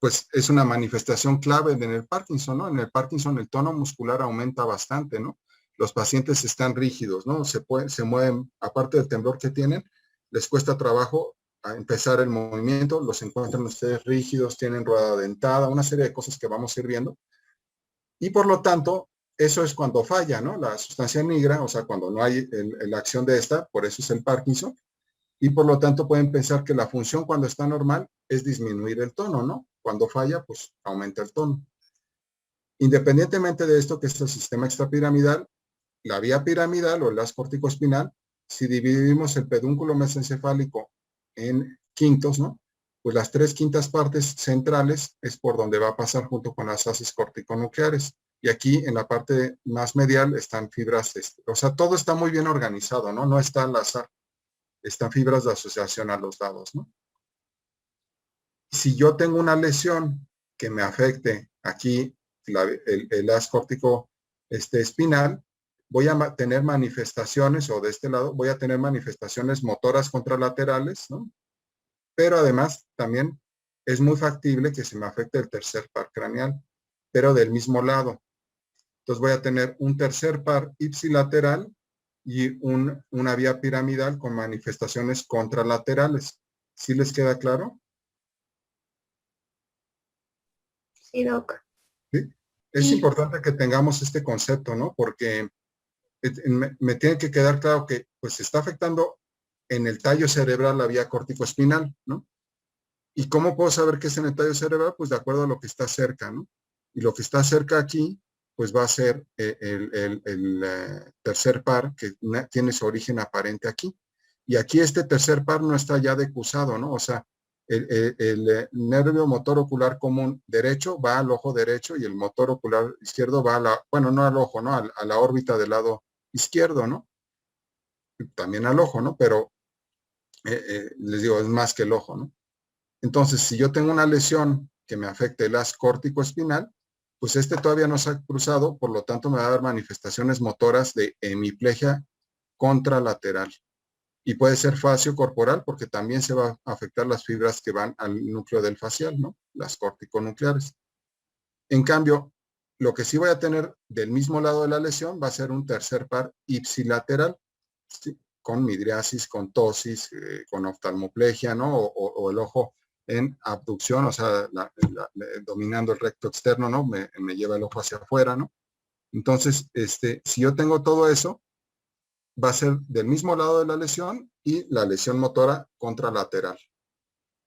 pues es una manifestación clave en el Parkinson, ¿no? En el Parkinson el tono muscular aumenta bastante, ¿no? Los pacientes están rígidos, ¿no? Se mueven, aparte del temblor que tienen, les cuesta trabajo a empezar el movimiento, los encuentran ustedes rígidos, tienen rueda dentada, una serie de cosas que vamos a ir viendo. Y por lo tanto, eso es cuando falla, ¿no? La sustancia nigra, o sea, cuando no hay la acción de esta, por eso es el Parkinson. Y por lo tanto pueden pensar que la función cuando está normal es disminuir el tono, ¿no? Cuando falla, pues aumenta el tono. Independientemente de esto, que es el sistema extrapiramidal, la vía piramidal o el haz córtico-espinal, si dividimos el pedúnculo mesencefálico en quintos, ¿no? Pues las 3/5 partes centrales es por donde va a pasar junto con las haces corticonucleares. Y aquí en la parte más medial están fibras, o sea, todo está muy bien organizado, ¿no? No está al azar. Están fibras de asociación a los lados, ¿no? Si yo tengo una lesión que me afecte aquí el haz córtico espinal, voy a tener manifestaciones, o de este lado, voy a tener manifestaciones motoras contralaterales, ¿no? Pero además también es muy factible que se me afecte el tercer par craneal, pero del mismo lado. Entonces voy a tener un tercer par ipsilateral y una vía piramidal con manifestaciones contralaterales. ¿Sí les queda claro? Sí, doc. ¿Sí? Es importante que tengamos este concepto, ¿no? Porque me tiene que quedar claro que pues se está afectando en el tallo cerebral la vía córtico-espinal, ¿no? ¿Y cómo puedo saber que es en el tallo cerebral? Pues de acuerdo a lo que está cerca, ¿no? Y lo que está cerca aquí, pues va a ser el tercer par que tiene su origen aparente aquí. Y aquí este tercer par no está ya decusado, ¿no? O sea, el nervio motor ocular común derecho va al ojo derecho y el motor ocular izquierdo va a la, bueno, no al ojo, ¿no? A la órbita del lado izquierdo, ¿no? También al ojo, ¿no? Pero les digo, es más que el ojo, ¿no? Entonces, si yo tengo una lesión que me afecte el haz córtico-espinal, pues todavía no se ha cruzado, por lo tanto me va a dar manifestaciones motoras de hemiplegia contralateral. Y puede ser fascio corporal porque también se va a afectar las fibras que van al núcleo del facial, ¿no? Las corticonucleares. En cambio, lo que sí voy a tener del mismo lado de la lesión va a ser un tercer par ipsilateral, ¿sí? Con midriasis, con tosis, con oftalmoplegia, ¿no? O el ojo en abducción, o sea, dominando el recto externo, ¿no? Me lleva el ojo hacia afuera, ¿no? Entonces, si yo tengo todo eso, va a ser del mismo lado de la lesión y la lesión motora contralateral.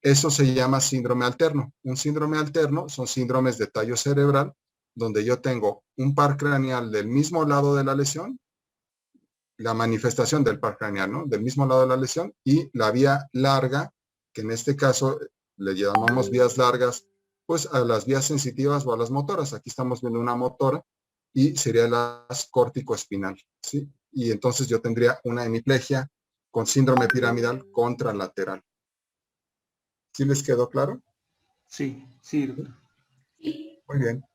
Eso se llama síndrome alterno. Un síndrome alterno son síndromes de tallo cerebral donde yo tengo un par craneal del mismo lado de la lesión, la manifestación del par craneal, ¿no? Del mismo lado de la lesión y la vía larga, que en este caso le llamamos vías largas, pues a las vías sensitivas o a las motoras. Aquí estamos viendo una motora y sería la córtico-espinal, ¿sí? Y entonces yo tendría una hemiplegia con síndrome piramidal contralateral. ¿Sí les quedó claro? Sí, sí, doctor. Muy bien.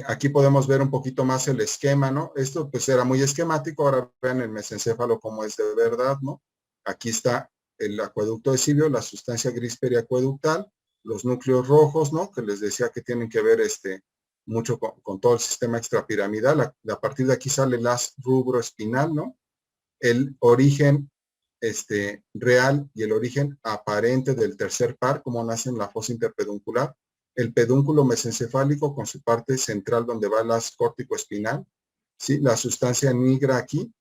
Aquí podemos ver un poquito más el esquema, ¿no? Esto pues era muy esquemático, ahora vean el mesencéfalo como es de verdad, ¿no? Aquí está el acueducto de Silvio, la sustancia gris periacueductal, los núcleos rojos, ¿no? Que les decía que tienen que ver mucho con todo el sistema extrapiramidal. A partir de aquí sale el haz rubro espinal, ¿no? El origen real y el origen aparente del tercer par, como nace en la fosa interpeduncular, el pedúnculo mesencefálico con su parte central donde va el haz córtico-espinal, ¿sí? La sustancia nigra aquí,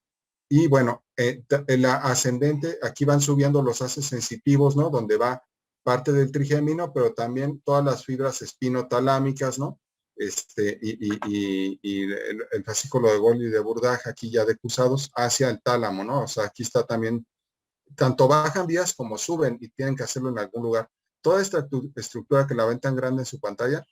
y bueno, en la ascendente, aquí van subiendo los haces sensitivos, ¿no? Donde va parte del trigémino, pero también todas las fibras espinotalámicas, ¿no? Y el fascículo de Golgi y de Burdach aquí ya decusados hacia el tálamo, ¿no? O sea, aquí está también tanto bajan vías como suben y tienen que hacerlo en algún lugar. Toda esta estructura que la ven tan grande en su pantalla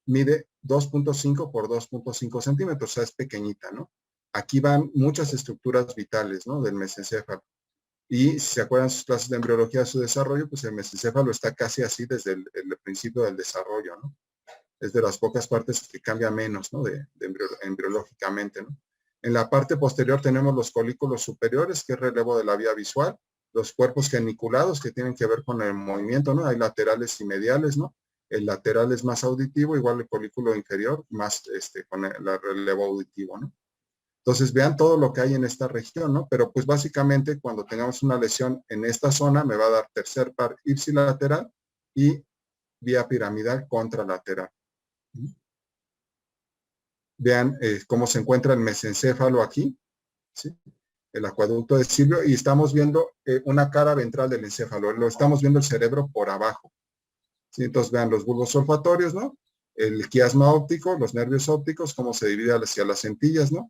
mide 2.5 por 2.5 centímetros, o sea, es pequeñita, ¿no? Aquí van muchas estructuras vitales, ¿no? Del mesencéfalo. Y si se acuerdan sus clases de embriología de su desarrollo, pues el mesencéfalo está casi así desde el principio del desarrollo, ¿no? Es de las pocas partes que cambia menos, ¿no? Embriológicamente, ¿no? En la parte posterior tenemos los colículos superiores, que es relevo de la vía visual, los cuerpos geniculados, que tienen que ver con el movimiento, ¿no? Hay laterales y mediales, ¿no? El lateral es más auditivo, igual el colículo inferior, más con el relevo auditivo, ¿no? Entonces vean todo lo que hay en esta región, ¿no? Pero pues básicamente cuando tengamos una lesión en esta zona me va a dar tercer par ipsilateral y vía piramidal contralateral. Vean cómo se encuentra el mesencéfalo aquí, ¿sí? El acueducto de Silvio, y estamos viendo una cara ventral del encéfalo. Lo estamos viendo el cerebro por abajo, ¿sí? Entonces vean los bulbos olfatorios, ¿no? El quiasma óptico, los nervios ópticos, cómo se divide hacia las centillas, ¿no?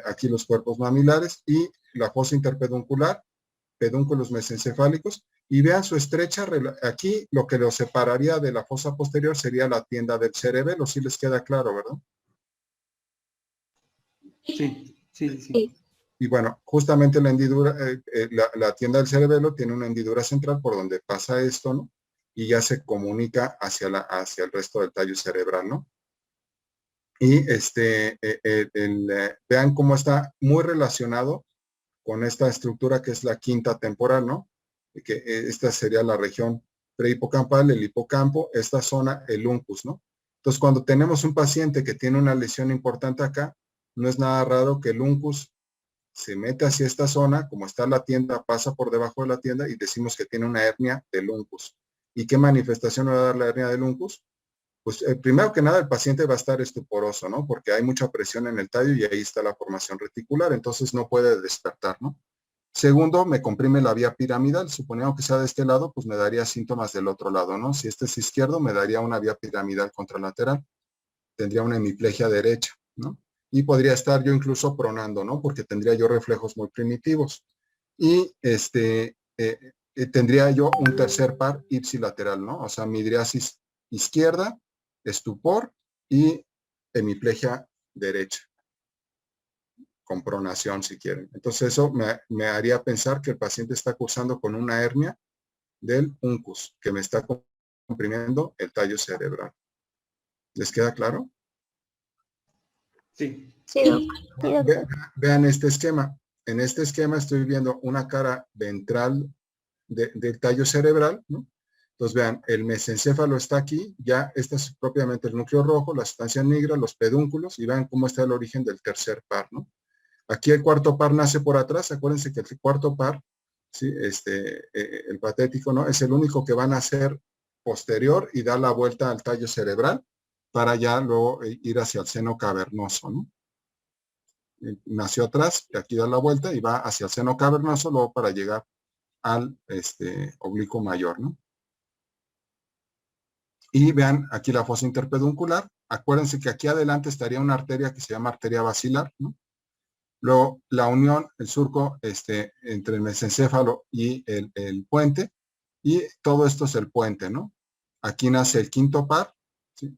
Aquí los cuerpos mamilares y la fosa interpeduncular, pedúnculos mesencefálicos, y vean su estrecha, aquí lo que lo separaría de la fosa posterior sería la tienda del cerebelo, si les queda claro, ¿verdad? Sí. Y bueno, justamente la hendidura, la tienda del cerebelo tiene una hendidura central por donde pasa esto, ¿no? Y ya se comunica hacia el resto del tallo cerebral, ¿no? Y vean cómo está muy relacionado con esta estructura que es la quinta temporal, ¿no? Que esta sería la región prehipocampal, el hipocampo, esta zona, el uncus, ¿no? Entonces, cuando tenemos un paciente que tiene una lesión importante acá, no es nada raro que el uncus se mete hacia esta zona, como está la tienda, pasa por debajo de la tienda y decimos que tiene una hernia del uncus. ¿Y qué manifestación va a dar la hernia del uncus? Pues primero que nada el paciente va a estar estuporoso, ¿no? Porque hay mucha presión en el tallo y ahí está la formación reticular, entonces no puede despertar, ¿no? Segundo, me comprime la vía piramidal. Suponiendo que sea de este lado, pues me daría síntomas del otro lado, ¿no? Si este es izquierdo, me daría una vía piramidal contralateral. Tendría una hemiplegia derecha, ¿no? Y podría estar yo incluso pronando, ¿no? Porque tendría yo reflejos muy primitivos. Y tendría yo un tercer par ipsilateral, ¿no? O sea, midriasis izquierda, estupor y hemiplegia derecha, con pronación si quieren. Entonces eso me haría pensar que el paciente está cursando con una hernia del uncus, que me está comprimiendo el tallo cerebral. ¿Les queda claro? Sí. Sí, doctor. Vean este esquema. En este esquema estoy viendo una cara ventral del tallo cerebral, ¿no? Entonces vean, el mesencéfalo está aquí, ya este es propiamente el núcleo rojo, la sustancia negra, los pedúnculos, y vean cómo está el origen del tercer par, ¿no? Aquí el cuarto par nace por atrás, acuérdense que el cuarto par, ¿sí? El patético, ¿no? Es el único que va a nacer posterior y da la vuelta al tallo cerebral para ya luego ir hacia el seno cavernoso, ¿no? Nació atrás, y aquí da la vuelta y va hacia el seno cavernoso, luego para llegar al oblicuo mayor, ¿no? Y vean aquí la fosa interpeduncular. Acuérdense que aquí adelante estaría una arteria que se llama arteria basilar, ¿no? Luego la unión, el surco entre el mesencéfalo y el puente, y todo esto es el puente, ¿no? Aquí nace el quinto par, ¿sí?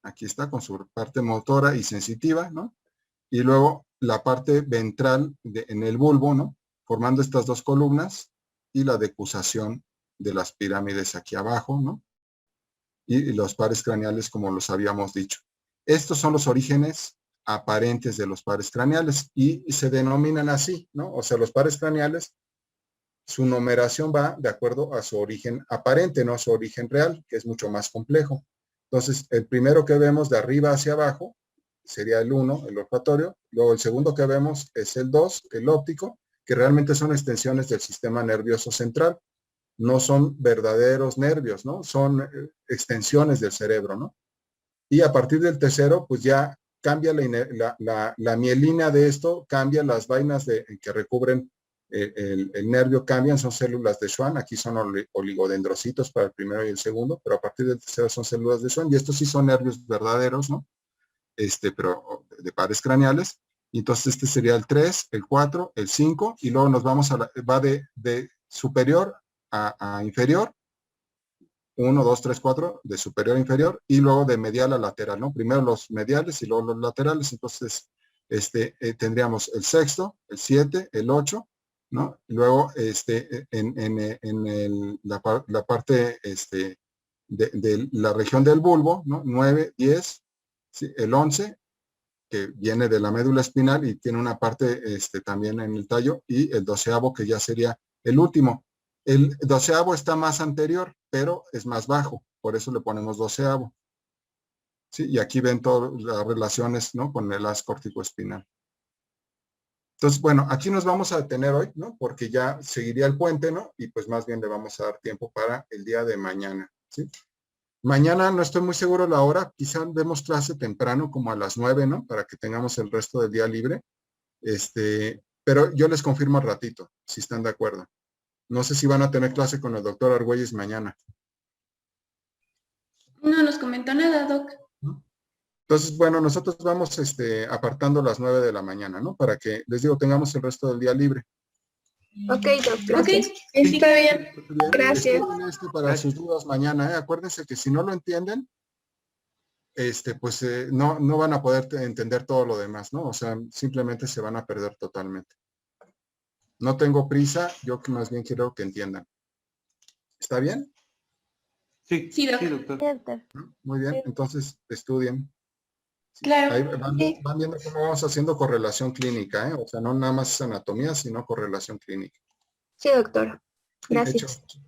Aquí está con su parte motora y sensitiva, ¿no? Y luego la parte ventral en el bulbo, ¿no? Formando estas dos columnas, y la decusación de las pirámides aquí abajo, ¿no? Y los pares craneales, como los habíamos dicho. Estos son los orígenes aparentes de los pares craneales y se denominan así, ¿no? O sea, los pares craneales, su numeración va de acuerdo a su origen aparente, no a su origen real, que es mucho más complejo. Entonces, el primero que vemos de arriba hacia abajo sería el 1, el olfatorio. Luego el segundo que vemos es el 2, el óptico, que realmente son extensiones del sistema nervioso central. No son verdaderos nervios, ¿no? Son extensiones del cerebro, ¿no? Y a partir del tercero, pues ya cambia la mielina de esto, cambia las vainas que recubren el nervio, cambian, son células de Schwann, aquí son oligodendrocitos para el primero y el segundo, pero a partir del tercero son células de Schwann, y estos sí son nervios verdaderos, ¿no? Pero de pares craneales. Y entonces este sería el 3, el 4, el 5, y luego nos vamos va de superior a inferior, 1, 2, 3, 4, de superior a inferior, y luego de medial a lateral, ¿no? Primero los mediales y luego los laterales. Entonces, tendríamos el sexto, el 7, el 8, ¿no? Y luego, la parte, de la región del bulbo, ¿no? 9, 10, ¿sí? El 11, que viene de la médula espinal y tiene una parte, también en el tallo, y el 12avo, que ya sería el último. El 12avo está más anterior, pero es más bajo, por eso le ponemos 12avo. ¿Sí? Y aquí ven todas las relaciones, ¿no? Con el haz córtico-espinal. Entonces, bueno, aquí nos vamos a detener hoy, ¿no? Porque ya seguiría el puente, ¿no? Y pues más bien le vamos a dar tiempo para el día de mañana, ¿sí? Mañana no estoy muy seguro la hora, quizá demos clase temprano, como a las 9, ¿no? Para que tengamos el resto del día libre. Pero yo les confirmo al ratito, si están de acuerdo. No sé si van a tener clase con el doctor Argüelles mañana. No nos comentó nada, Doc. Entonces, bueno, nosotros vamos apartando las 9 de la mañana, ¿no? Para que, les digo, tengamos el resto del día libre. Ok, Doc, gracias. Está bien. Bien, Gracias. estudien para sus dudas mañana, ¿eh? Acuérdense que si no lo entienden, pues no van a poder entender todo lo demás, ¿no? O sea, simplemente se van a perder totalmente. No tengo prisa, yo más bien quiero que entiendan. ¿Está bien? Sí, Sí, Doc. sí, doctor. Muy bien, entonces estudien. Claro. Ahí van viendo cómo vamos haciendo correlación clínica, ¿eh? O sea, no nada más anatomía, sino correlación clínica. Sí, doctor. Gracias. Hecho.